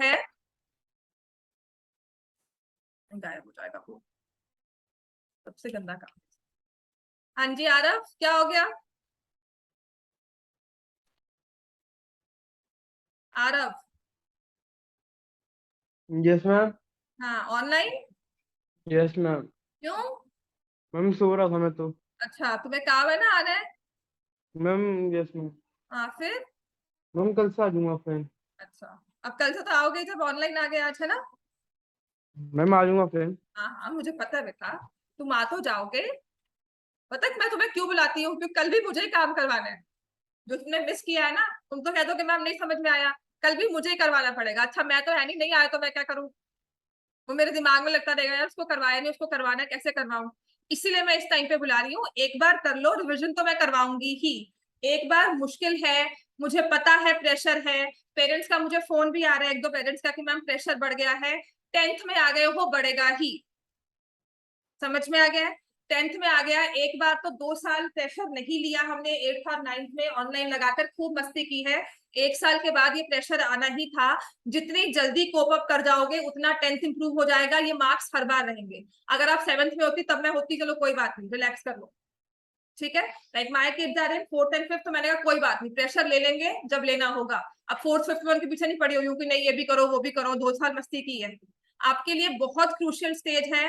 है गायब हो जाएगा वो, सबसे गंदा काम। हाँ जी आरव, क्या हो गया? आरव। Yes ma'am. हाँ ऑनलाइन। Yes ma'am. क्यों? मैम सो रहा था मैं तो। अच्छा तुम्हें काम है ना आना है? Ma'am yes ma'am. हाँ फिर? मैम कल से आ जाऊंगा फ्रेंड। अच्छा, अब कल से तो आओगे जब ऑनलाइन आ गए आज, है ना? मैम आ जाऊंगा फ्रेंड। हाँ हाँ मुझे पता है बेटा, तुम आ तो जाओगे। पता है मैं तुम्हें क्यों बुलाती हूँ? क्योंकि कल भी मुझे ही काम करवाना है। जो तुमने मिस किया है ना, तुम तो कह दो कि मैम नहीं समझ में आया, कल भी मुझे ही करवाना पड़ेगा। अच्छा मैं तो है नहीं, नहीं आया तो मैं क्या करूँ? वो मेरे दिमाग में लगता रहेगा यार उसको करवाया नहीं, उसको करवाना है, कैसे करवाऊं। इसीलिए मैं इस टाइम पे बुला रही हूँ। एक बार कर लो, रिविजन तो मैं करवाऊंगी ही। एक बार मुश्किल है, मुझे पता है प्रेशर है। पेरेंट्स का मुझे फोन भी आ रहा है, एक दो पेरेंट्स का, कि मैम प्रेशर बढ़ गया है। 10th में आ गए हो, बढ़ेगा ही। समझ में आ गया है? 10th में आ गया, एक बार तो 2 साल प्रेशर नहीं लिया हमने 8th और 9th में, ऑनलाइन लगाकर खूब मस्ती की है। 1 साल के बाद ये प्रेशर आना ही था। जितनी जल्दी कोप अप कर जाओगे उतना 10th इंप्रूव हो जाएगा। ये मार्क्स हर बार रहेंगे। अगर आप 7th में होती तब मैं होती, चलो कोई बात नहीं, रिलैक्स कर लो। ठीक है, लाइक माय किड्स जा रहे हैं 4th एंड 5th, तो मैंने कहा कोई बात नहीं, प्रेशर ले लेंगे जब लेना होगा। अब 4th 5th में उनके पीछे नहीं पड़ी हुई हूँ कि नहीं ये भी करो वो भी करो, 2 साल मस्ती की है। आपके लिए बहुत क्रूशियल स्टेज है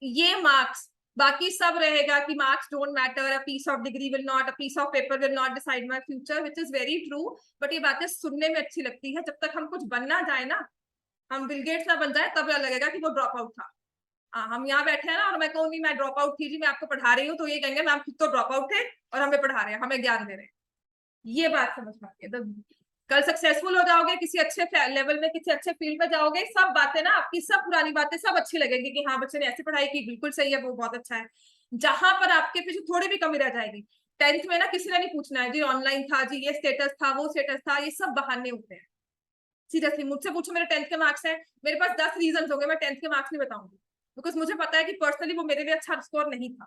ये मार्क्स। बाकी सब रहेगा कि marks don't matter, a piece of degree will not, a piece of paper will not decide my future, which is very true. But ये बातें सुनने में अच्छी लगती है, जब तक हम कुछ बनना जाए ना, हम बिल गेट्स ना बन जाए, तब लगेगा कि वो ड्रॉप आउट था। हम यहाँ बैठे हैं ना और मैं कहूंगी मैं ड्रॉप आउट थी जी, मैं आपको पढ़ा रही हूँ, तो ये कहेंगे मैम खुद तो ड्रॉप आउट थे और हमें पढ़ा रहे हैं, हमें ज्ञान दे रहे हैं। ये बात समझ में आती है। तो कल सक्सेसफुल हो जाओगे किसी अच्छे लेवल में, किसी अच्छे फील्ड में जाओगे, सब बातें ना आपकी, सब पुरानी बातें सब अच्छी लगेगी कि हाँ बच्चे ने ऐसी पढ़ाई की, बिल्कुल सही है, वो बहुत अच्छा है। जहां पर आपके पीछे थोड़ी भी कमी रह जाएगी, 10th में ना किसी ने नहीं पूछना है जी ऑनलाइन था जी, ये स्टेटस था वो स्टेटस था, ये सब बहाने होते हैं। सीरियसली मुझसे पूछो मेरे 10th के मार्क्स है, मेरे पास 10 रीजन होंगे, मैं 10th के मार्क्स नहीं बताऊंगी। बिकॉज मुझे पता है कि पर्सनली वो मेरे लिए अच्छा स्कोर नहीं था,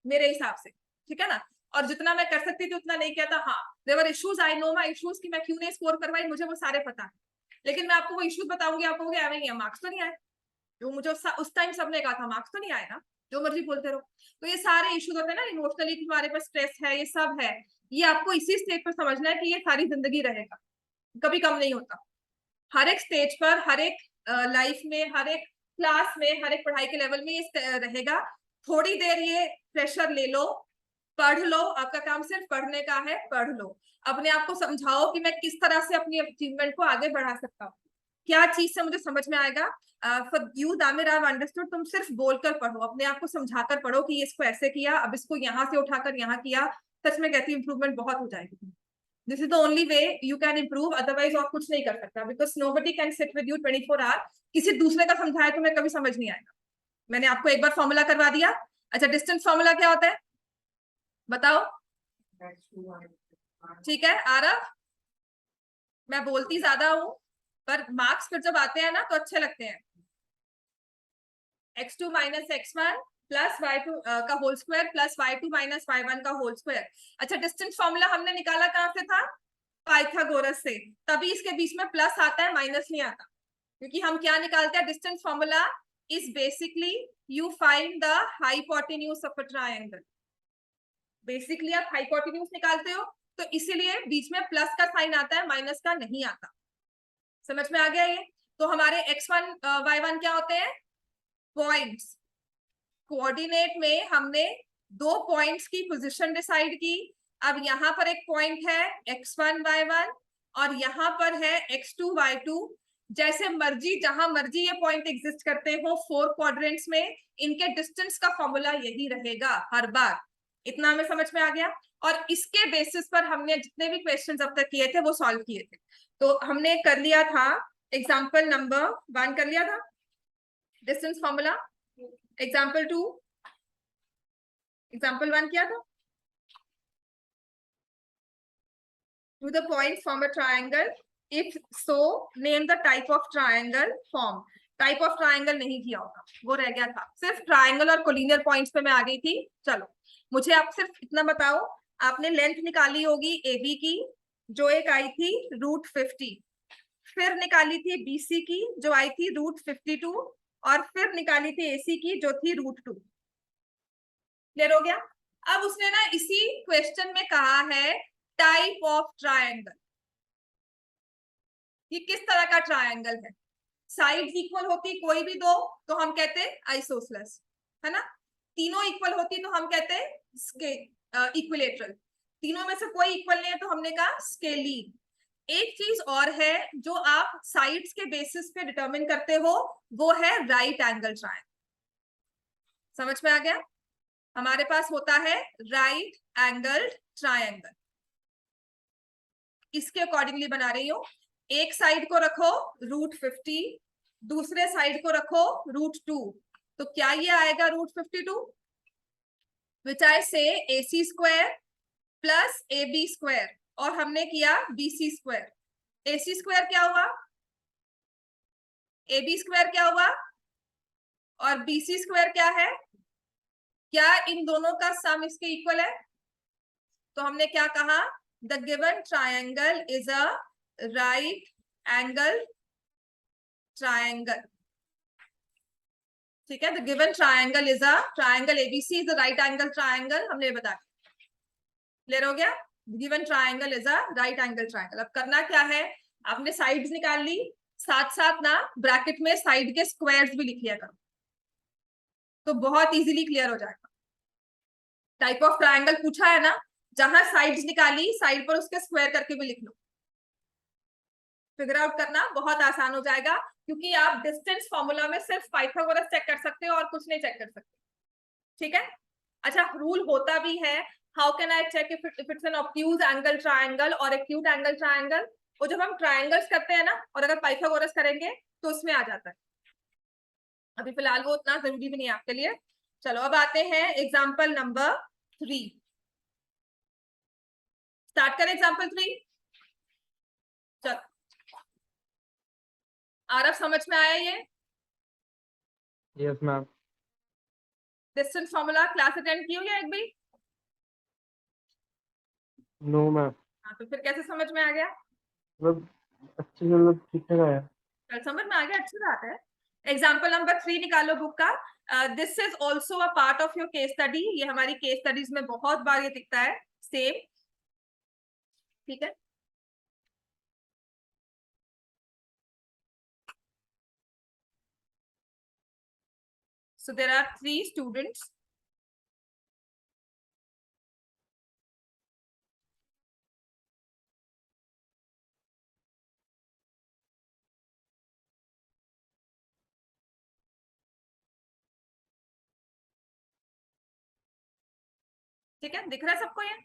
मेरे हिसाब से। ठीक है ना? और जितना मैं कर सकती थी उतना नहीं किया था। हाँ there were issues, I know my issues, कि मैं क्यों नहीं स्कोर करवाई, मुझे वो सारे पता है। लेकिन मैं आपको वो इश्यूज बताऊंगी, आप कहोगे एवं ही है, मार्क्स तो नहीं आए। जो मुझे उस टाइम सबने कहा था मार्क्स तो नहीं आए ना, जो मर्जी बोलते रहो। तो ये सारे इश्यूज होते हैं ना इमोशनली, तुम्हारे पास स्ट्रेस है, ये सब है। ये आपको इसी स्टेज पर समझना है कि ये सारी जिंदगी रहेगा, कभी कम नहीं होता। हर एक स्टेज पर, हर एक लाइफ में, हर एक क्लास में, हर एक पढ़ाई के लेवल में ये रहेगा। थोड़ी देर ये प्रेशर ले लो, पढ़ लो, आपका काम सिर्फ पढ़ने का है, पढ़ लो। अपने आप को समझाओ कि मैं किस तरह से अपनी अचीवमेंट को आगे बढ़ा सकता हूँ, क्या चीज से मुझे समझ में आएगा। फॉर यू दामिर, आई अंडरस्टूड, तुम सिर्फ बोलकर पढ़ो, अपने आप को समझाकर पढ़ो कि इसको ऐसे किया, अब इसको यहाँ से उठाकर यहाँ किया। सच में कहती हूँ इंप्रूवमेंट बहुत हो जाएगी। This is the only way you can improve, otherwise और कुछ नहीं कर सकता, because nobody can sit with you 24 hour. किसी दूसरे का समझाया तुम्हें कभी समझ नहीं आएगा। मैंने आपको एक बार फॉर्मूला करवा दिया। अच्छा डिस्टेंस फॉर्मूला क्या होता है बताओ? ठीक है आरव, मैं बोलती ज्यादा हूं, पर मार्क्स फिर जब आते हैं ना तो अच्छे लगते हैं। x2 minus x1 plus y2 का whole square plus y2 minus y1 का होल स्क्वायर। अच्छा डिस्टेंस फॉर्मूला हमने निकाला कहां से था? पाइथागोरस से। तभी इसके बीच में प्लस आता है, माइनस नहीं आता। क्योंकि हम क्या निकालते हैं? Distance formula is basically you find the hypotenuse of a triangle. Basically आप हाइपोटेन्यूज निकालते हो, तो इसीलिए बीच में प्लस का साइन आता है, माइनस का नहीं आता। समझ में आ गया ये? तो हमारे x1 y1 क्या होते हैं? पॉइंट्स। कोऑर्डिनेट में हमने 2 पॉइंट्स की पोजीशन डिसाइड की। अब यहाँ पर एक पॉइंट है x1 y1 और यहाँ पर है x2 y2। जैसे मर्जी जहां मर्जी ये पॉइंट एग्जिस्ट करते हो 4 क्वाड्रेंट्स में, इनके डिस्टेंस का फॉर्मूला यही रहेगा हर बार। इतना हमें समझ में आ गया। और इसके बेसिस पर हमने जितने भी क्वेश्चंस अब तक किए थे वो सॉल्व किए थे। तो हमने कर लिया था एग्जाम्पल नंबर 1 कर लिया था डिस्टेंस फॉर्मूला, एग्जाम्पल 2, एग्जाम्पल 1 किया था। To the point form a triangle, if so name the type of triangle form। Type of triangle नहीं किया होगा, वो रह गया था। सिर्फ ट्राइंगल और कोलिनियर पॉइंट्स पे मैं आ गई थी। चलो मुझे आप सिर्फ इतना बताओ, आपने लेंथ निकाली होगी AB की, जो एक आई थी √50। फिर निकाली थी BC की जो आई थी √52, और फिर निकाली थी AC की जो थी √2। क्लियर हो गया? अब उसने ना इसी क्वेश्चन में कहा है टाइप ऑफ ट्रायंगल, ये किस तरह का ट्रायंगल है। साइड्स इक्वल होती कोई भी दो तो हम कहते हैं आइसोसेलेस, है ना। तीनों इक्वल होती तो हम कहते हैं इक्विलेटरल। तीनों में से कोई इक्वल नहीं है तो हमने कहा स्केलीन। एक चीज और है जो आप साइड्स के बेसिस पे डिटरमिन करते हो, वो है राइट एंगल ट्रायंगल। समझ में आ गया? हमारे पास होता है राइट एंगल्ड ट्रायंगल। इसके अकॉर्डिंगली बना रही हूं। एक साइड को रखो √50, दूसरे साइड को रखो √2, तो क्या ये आएगा √52, विच आई से AC square plus AB square, और हमने किया BC स्क्वायर। AC स्क्वायर क्या हुआ, AB स्क्वायर क्या हुआ, और BC स्क्वायर क्या है? क्या इन दोनों का सम इसके इक्वल है? तो हमने क्या कहा, the given triangle is a right angle triangle. ठीक है, the given triangle is a triangle ABC is a right angle triangle, हमने बता दिया। क्लियर हो गया? Given triangle is a right angle triangle. अब करना क्या है, आपने साइड्स निकाल ली, साथ साथ ना ब्रैकेट में साइड के स्क्वायर्स भी लिख लिया करो, तो बहुत इजीली क्लियर हो जाएगा। टाइप ऑफ ट्रायंगल पूछा है ना, जहां साइड्स निकाली साइड पर उसके स्क्वायर करके भी लिख लो, फिगर आउट करना बहुत आसान हो जाएगा, क्योंकि आप डिस्टेंस फॉर्मूला में सिर्फ पाइथागोरस चेक कर सकते हो और कुछ नहीं चेक कर सकते। ठीक है? अच्छा, रूल होता भी है, how can I check if it's an obtuse angle triangle और एक्यूट एंगल ट्रायंगल। वो जब हम ट्रायंगल्स करते हैं ना, और अगर पाइथागोरस करेंगे तो उसमें आ जाता है। अभी फिलहाल वो उतना जरूरी भी नहीं है आपके लिए। चलो अब आते हैं एग्जाम्पल नंबर 3। स्टार्ट करें एग्जाम्पल 3। चलो, आरव समझ में आया ये? Yes ma'am. Distance formula class attend की हुई है एक भी? No ma'am. हाँ, तो फिर कैसे समझ में आ गया? मतलब अच्छी मतलब ठीक ठाक आया। कल समझ में आ गया, अच्छी बात है। एग्जाम्पल नंबर 3 निकालो बुक का। This is also a part of your case study, ये हमारी केस स्टडीज में बहुत बार ये दिखता है सेम। ठीक है, so there are 3 students. ठीक है, दिख रहा है सबको ये?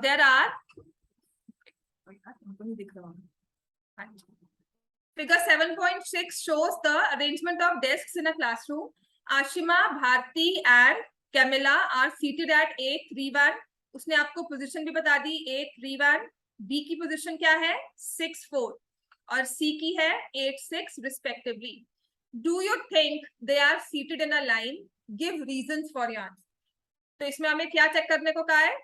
देयर आर, नहीं दिख रहा। Figure 7.6 shows the arrangement of desks in a classroom. Ashima, Bharti and Camilla are seated at A31. उसने आपको पोजीशन भी बता दी, A31। B की पोजीशन क्या है, 6-4, और C की है 8-6 respectively. Do you think they are seated in a line? Give reasons for your answer. तो इसमें हमें क्या चेक करने को कहा है,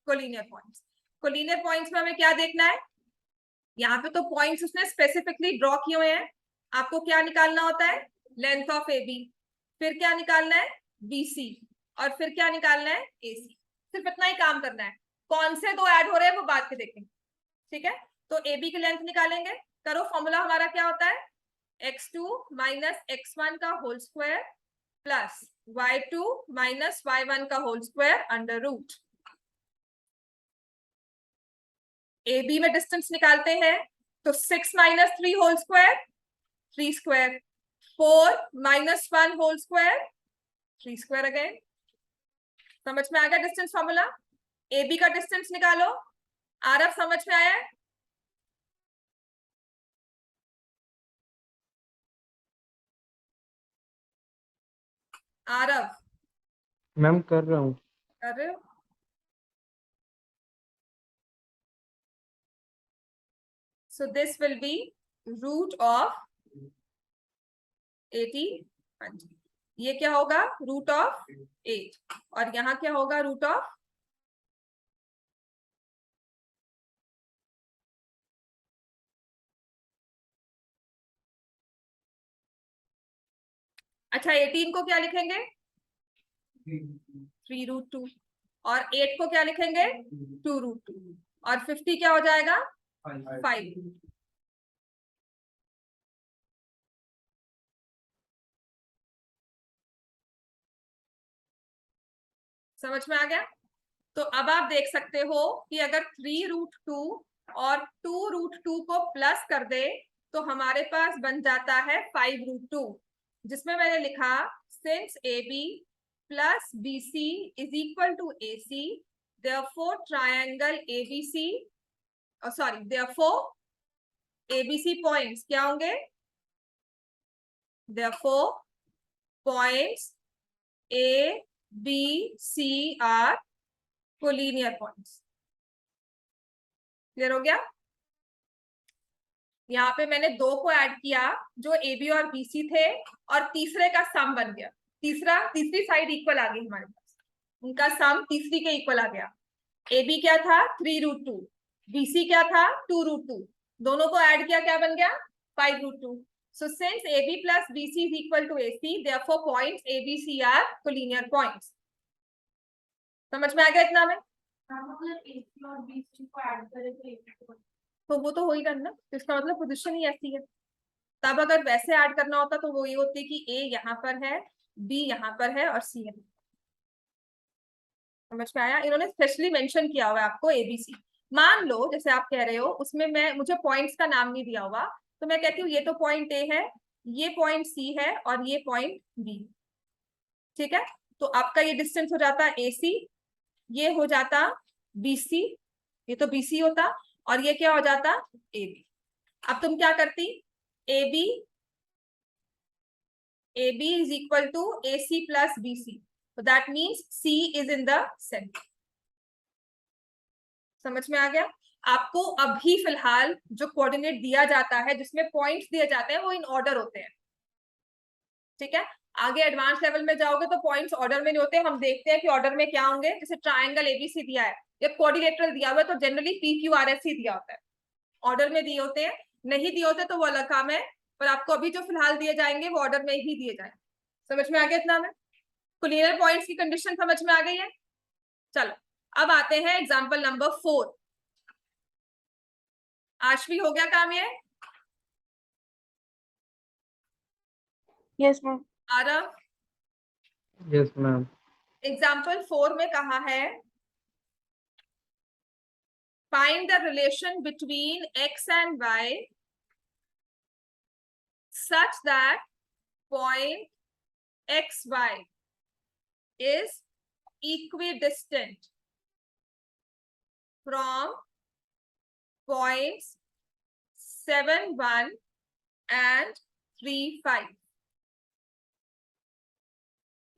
कोलिनियर पॉइंट्स। कोलिनियर पॉइंट्स में हमें क्या देखना है, यहाँ पे तो पॉइंट्स उसने स्पेसिफिकली ड्रॉ किए हुए हैं। आपको क्या निकालना होता है, लेंथ ऑफ AB, फिर क्या निकालना है, BC, और फिर क्या निकालना है, AC। सिर्फ इतना ही काम करना है, कौन से दो ऐड हो रहे हैं वो बात के देखेंगे। ठीक है, तो AB की लेंथ निकालेंगे। करो, फॉर्मूला हमारा क्या होता है, x2 माइनस x1 का whole square plus y2 minus y1 का whole square under root. AB में डिस्टेंस निकालते हैं, तो 6 minus 3 whole square 3 square, 4 minus 1 whole square 3 square again. समझ में आ गया डिस्टेंस फॉर्मूला? AB का डिस्टेंस निकालो। आरव समझ में आया है? आरव मैम कर रहा हूँ। कर रहे हो? So this will be root of 80। हाँ जी, ये क्या होगा, रूट ऑफ 8, और यहाँ क्या होगा, रूट ऑफ अच्छा 18 को क्या लिखेंगे 3√2 और 8 को क्या लिखेंगे 2√2 और 50 क्या हो जाएगा 5। समझ में आ गया। तो अब आप देख सकते हो कि अगर 3√2 और 2√2 को प्लस कर दे तो हमारे पास बन जाता है 5√2, जिसमें मैंने लिखा since AB plus BC is equal to AC, therefore triangle ABC, sorry therefore ABC points क्या होंगे, therefore points A B C are collinear points. Clear हो गया। यहाँ पे मैंने 2 को ऐड किया जो ए बी और बी सी थे और तीसरे का सम बन गया, तीसरी साइड इक्वल आ गई हमारे पास, उनका सम तीसरी के इक्वल आ गया। ए बी क्या था 3√2, बी सी क्या था 2√2, दोनों को ऐड किया क्या बन गया 5√2। So since A B plus B C is equal to A C, therefore points A B C are collinear points. समझ में आ गया इतना में। मतलब AC और BC को ऐड करें तो वो तो हो ही करना, तो इसका मतलब पोजीशन ही ऐसी है। तब अगर वैसे ऐड करना होता तो वो ये होती कि ए यहाँ पर है, बी यहाँ पर है और सी यहाँ। समझ में आया। इन्होंने स्पेशली मेंशन किया हुआ है आपको एबीसी। मान लो जैसे आप कह रहे हो उसमें मुझे पॉइंट्स का नाम नहीं दिया हुआ, तो मैं कहती हूँ ये तो पॉइंट ए है, ये पॉइंट सी है और ये पॉइंट बी। ठीक है, तो आपका ये डिस्टेंस हो जाता ए सी, ये हो जाता BC, ये तो BC होता, और ये क्या हो जाता AB। अब तुम क्या करती, AB is equal to AC plus BC, तो that means C is in the centre. समझ में आ गया। आपको अभी फिलहाल जो कोऑर्डिनेट दिया जाता है, जिसमें पॉइंट्स दिए जाते हैं, वो इन ऑर्डर होते हैं। ठीक है, आगे एडवांस लेवल में जाओगे तो पॉइंट्स ऑर्डर में नहीं होते। हम देखते हैं कि ऑर्डर में क्या होंगे। जैसे ट्रायंगल एबीसी दिया है या क्वाड्रिलेटरल दिया हुआ है तो जनरली PQRS ही दिया होता है, ऑर्डर में दिए होते हैं। नहीं दिए होते तो वो अलग काम है, पर आपको अभी जो फिलहाल दिए जाएंगे वो ऑर्डर में ही दिए जाएंगे। समझ में आ गया इतना में। कोलिनियर पॉइंट्स की कंडीशन समझ में आ गई है। चलो अब आते हैं एग्जाम्पल नंबर 4। आशवी हो गया काम ये। Yes ma'am. Aarav yes ma'am. Example 4 में कहा है find the relation between x and y such that point xy is equidistant from points 7, 1 and 3, 5.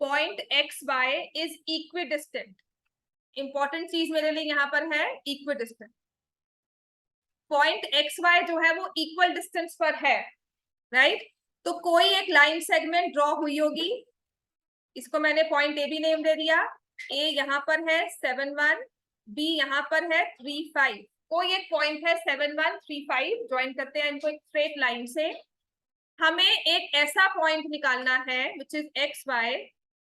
Point xy is equidistant. Important चीज मेरे लिए यहां पर है इक्विडिस्टेंट। पॉइंट XY जो है वो इक्वल डिस्टेंस पर है, राइट। तो कोई एक लाइन सेगमेंट ड्रॉ हुई होगी, इसको मैंने पॉइंट ए बी नेम दे दिया। ए यहाँ पर है 7, 1, बी यहाँ पर है 3, 5। कोई एक पॉइंट है 7, 1, 3, 5, ज्वाइन करते हैं इनको एक स्ट्रेट लाइन से। हमें एक ऐसा पॉइंट निकालना है विच इज XY